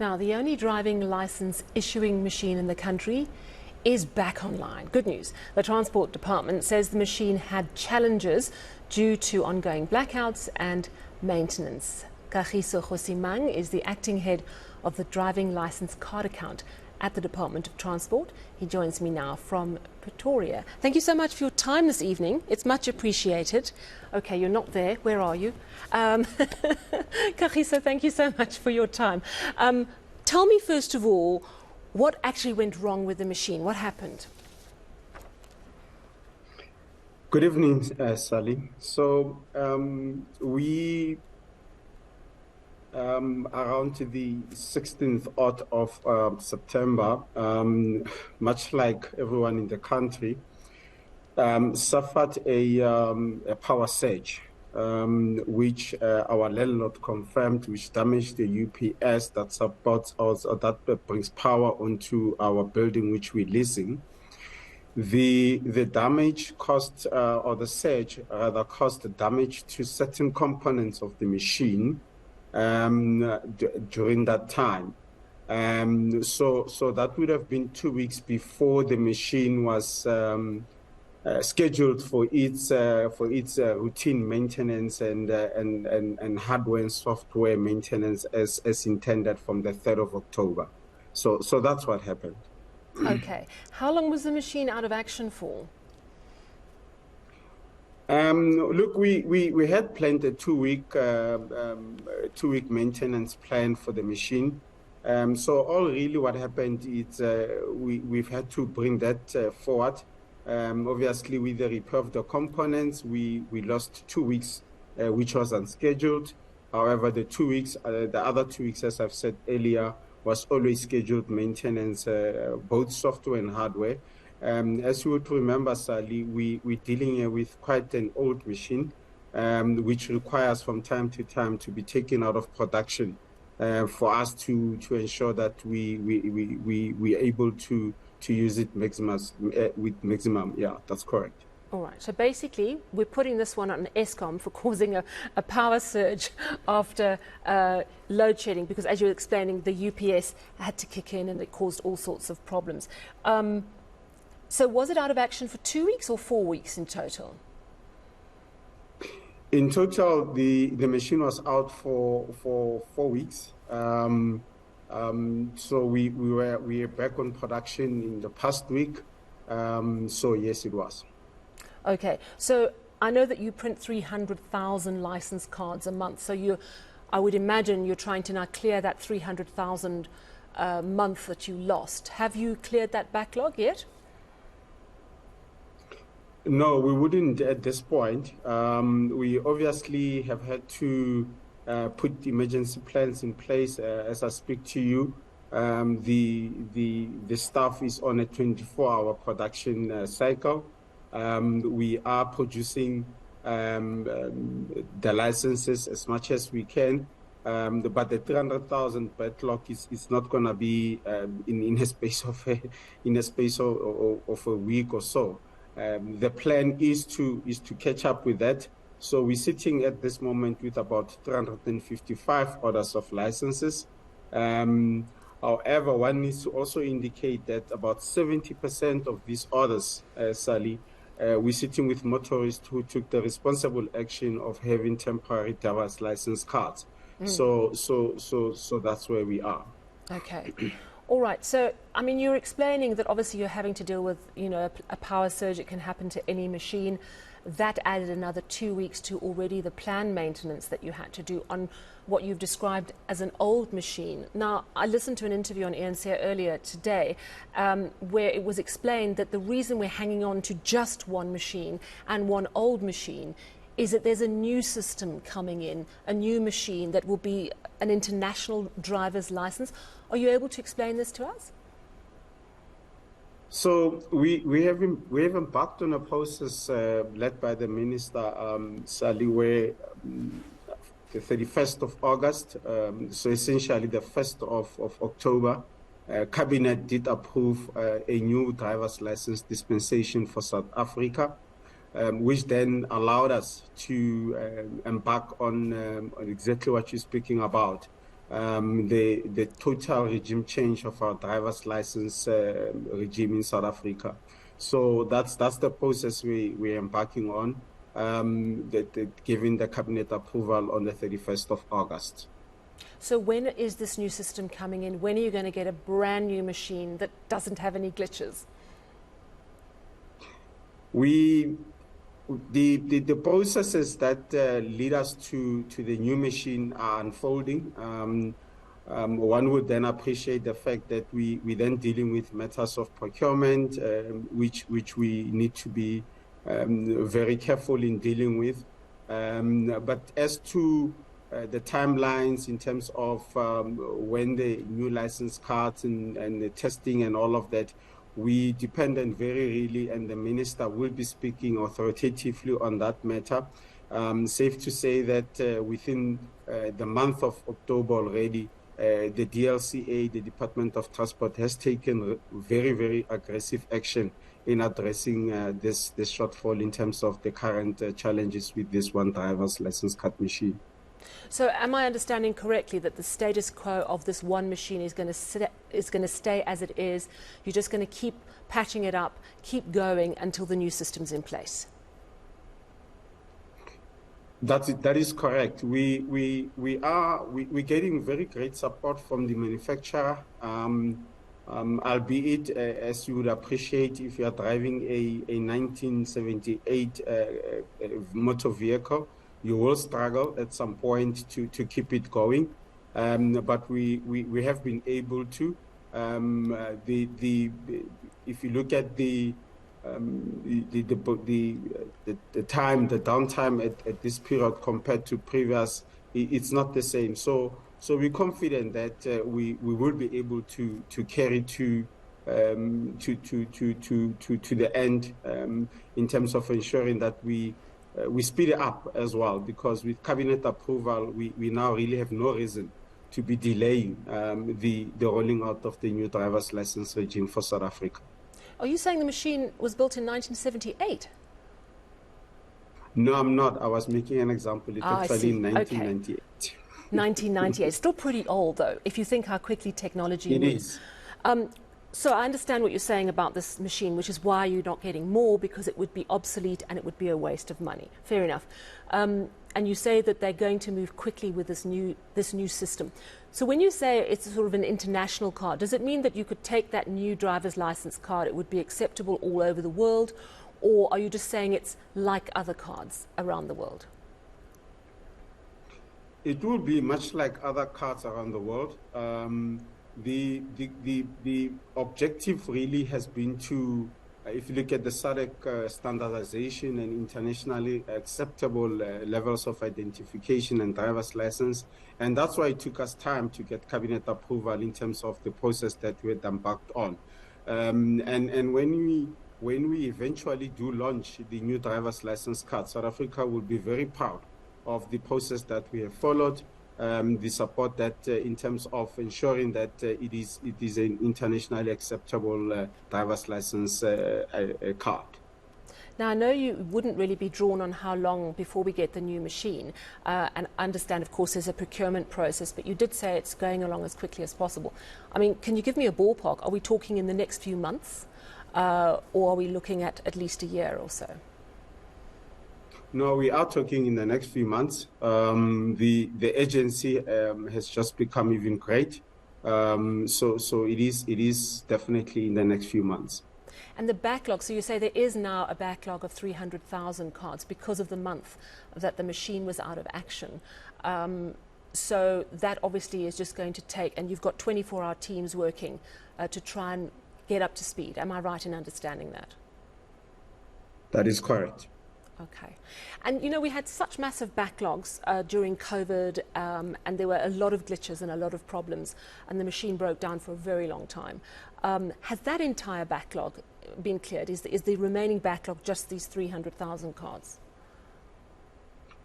Now, the only driving license issuing machine in the country is back online. Good news. The Transport Department says the machine had challenges due to ongoing blackouts and maintenance. Kagiso Khosimang is the acting head of the driving license card account at the Department of Transport. He joins me now from Pretoria. Thank you so much for your time this evening. It's much appreciated. Okay, you're not there. Where are you? Kagiso, thank you so much for your time. Tell me, first of all, what actually went wrong with the machine? What happened? Good evening, Sally. So we around the 16th of September, much like everyone in the country, suffered a power surge, which our landlord confirmed, which damaged the UPS that supports us, or that brings power onto our building, which we're leasing. The damage caused, or the surge rather, caused damage to certain components of the machine during that time. So that would have been 2 weeks before the machine was scheduled for its routine maintenance and hardware and software maintenance as intended from the 3rd of October. So that's what happened. Okay. How long was the machine out of action for? Look, we had planned a 2-week maintenance plan for the machine. So all really what happened is we've had to bring that forward. Obviously, with the repair of the components, we lost 2 weeks, which was unscheduled. However, the 2 weeks, the other 2 weeks, as I've said earlier, was always scheduled maintenance, both software and hardware. As you would remember, Sally, we're dealing here with quite an old machine, which requires from time to time to be taken out of production for us to ensure that we're able to use it with maximum. Yeah, that's correct. All right, so basically we're putting this one on ESCOM for causing a power surge after load shedding, because as you were explaining, the UPS had to kick in and it caused all sorts of problems. So was it out of action for 2 weeks or 4 weeks in total? In total, the machine was out for 4 weeks. So we were back on production in the past week. So yes, it was. Okay, so I know that you print 300,000 license cards a month. So I would imagine you're trying to now clear that 300,000 month that you lost. Have you cleared that backlog yet? No, we wouldn't at this point. We obviously have had to put emergency plans in place as I speak to you. The staff is on a 24-hour production cycle. We are producing the licenses as much as we can, but the 300,000 backlog is not going to be in a space of a week or so. The plan is to catch up with that. So we're sitting at this moment with about 355 orders of licenses. However, one needs to also indicate that about 70% of these orders, Sally, we're sitting with motorists who took the responsible action of having temporary driver's license cards. So that's where we are. Okay. All right. So, I mean, you're explaining that obviously you're having to deal with, a power surge. It can happen to any machine. That added another 2 weeks to already the planned maintenance that you had to do on what you've described as an old machine. Now, I listened to an interview on eNCA earlier today where it was explained that the reason we're hanging on to just one machine and one old machine is that there's a new system coming in, a new machine that will be an international driver's license. Are you able to explain this to us? So we have embarked on a process led by the minister, Sally, where the 31st of August, so essentially the 1st of October, Cabinet did approve a new driver's license dispensation for South Africa, which then allowed us to embark on exactly what you're speaking about. the total regime change of our driver's license regime in South Africa. So that's the process we're embarking on, giving the cabinet approval on the 31st of August. So when is this new system coming in? When are you going to get a brand new machine that doesn't have any glitches? The processes that lead us to the new machine are unfolding. One would then appreciate the fact that we then dealing with matters of procurement, which we need to be very careful in dealing with. But as to the timelines in terms of when the new license cards and the testing and all of that, we dependent very really, and the minister will be speaking authoritatively on that matter. Safe to say that within the month of October already, the DLCA, the Department of Transport, has taken very, very aggressive action in addressing this shortfall in terms of the current challenges with this one driver's license card machine. So am I understanding correctly that the status quo of this one machine is going to stay as it is? You're just going to keep patching it up, keep going until the new system's in place? That is correct. We're getting very great support from the manufacturer, albeit as you would appreciate, if you are driving a 1978 motor vehicle, you will struggle at some point to keep it going. But we have been able to. If you look at the downtime at this period compared to previous, it's not the same. So we're confident that we will be able to carry to the end in terms of ensuring that we speed it up as well, because with cabinet approval, we now really have no reason to be delaying the rolling out of the new driver's license regime for South Africa. Are you saying the machine was built in 1978? No, I'm not. I was making an example. It's actually in 1998. Okay. 1998. Still pretty old, though, if you think how quickly technology moves. It is. So I understand what you're saying about this machine, which is why you're not getting more, because it would be obsolete and it would be a waste of money. Fair enough. And you say that they're going to move quickly with this new system. So when you say it's sort of an international card, does it mean that you could take that new driver's license card, it would be acceptable all over the world, or are you just saying it's like other cards around the world? It will be much like other cards around the world. The objective really has been to, if you look at the SADC standardization and internationally acceptable levels of identification and driver's license, and that's why it took us time to get cabinet approval in terms of the process that we had embarked on. And when we eventually do launch the new driver's license card, South Africa will be very proud of the process that we have followed. The support that in terms of ensuring that it is an internationally acceptable driver's license card. Now, I know you wouldn't really be drawn on how long before we get the new machine, and I understand, of course, there's a procurement process, but you did say it's going along as quickly as possible. I mean, can you give me a ballpark? Are we talking in the next few months, or are we looking at least a year or so? No, we are talking in the next few months. The agency has just become even great. So it is definitely in the next few months. And the backlog, so you say there is now a backlog of 300,000 cards because of the month that the machine was out of action. So that obviously is just going to take, and you've got 24-hour teams working to try and get up to speed. Am I right in understanding that? That is correct. Okay. And, you know, we had such massive backlogs during COVID, and there were a lot of glitches and a lot of problems, and the machine broke down for a very long time. Has that entire backlog been cleared? Is the remaining backlog just these 300,000 cards?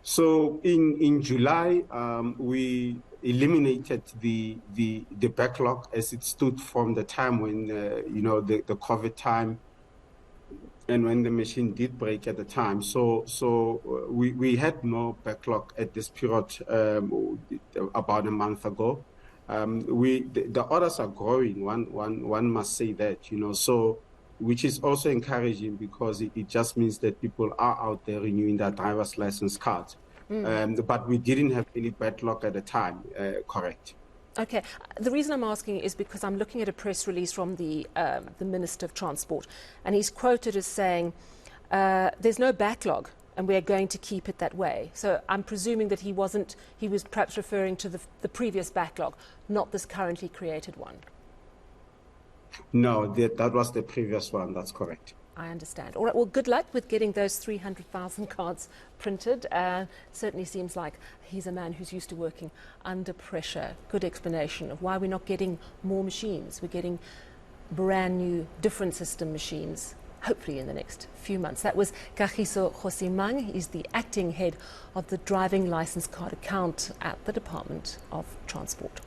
So in July, we eliminated the backlog as it stood from the time when, the COVID time, and when the machine did break at the time. So we had no backlog at this period about a month ago. The orders are growing. One must say that, you know, so which is also encouraging because it just means that people are out there renewing their driver's license cards. But we didn't have any backlog at the time, correct? Okay. The reason I'm asking is because I'm looking at a press release from the Minister of Transport, and he's quoted as saying, there's no backlog and we're going to keep it that way. So I'm presuming that he was perhaps referring to the previous backlog, not this currently created one. No, that was the previous one. That's correct. I understand. All right, well, good luck with getting those 300,000 cards printed. Certainly seems like he's a man who's used to working under pressure. Good explanation of why we're not getting more machines. We're getting brand new, different system machines, hopefully in the next few months. That was Kagiso Khosimang. He's the acting head of the driving license card account at the Department of Transport.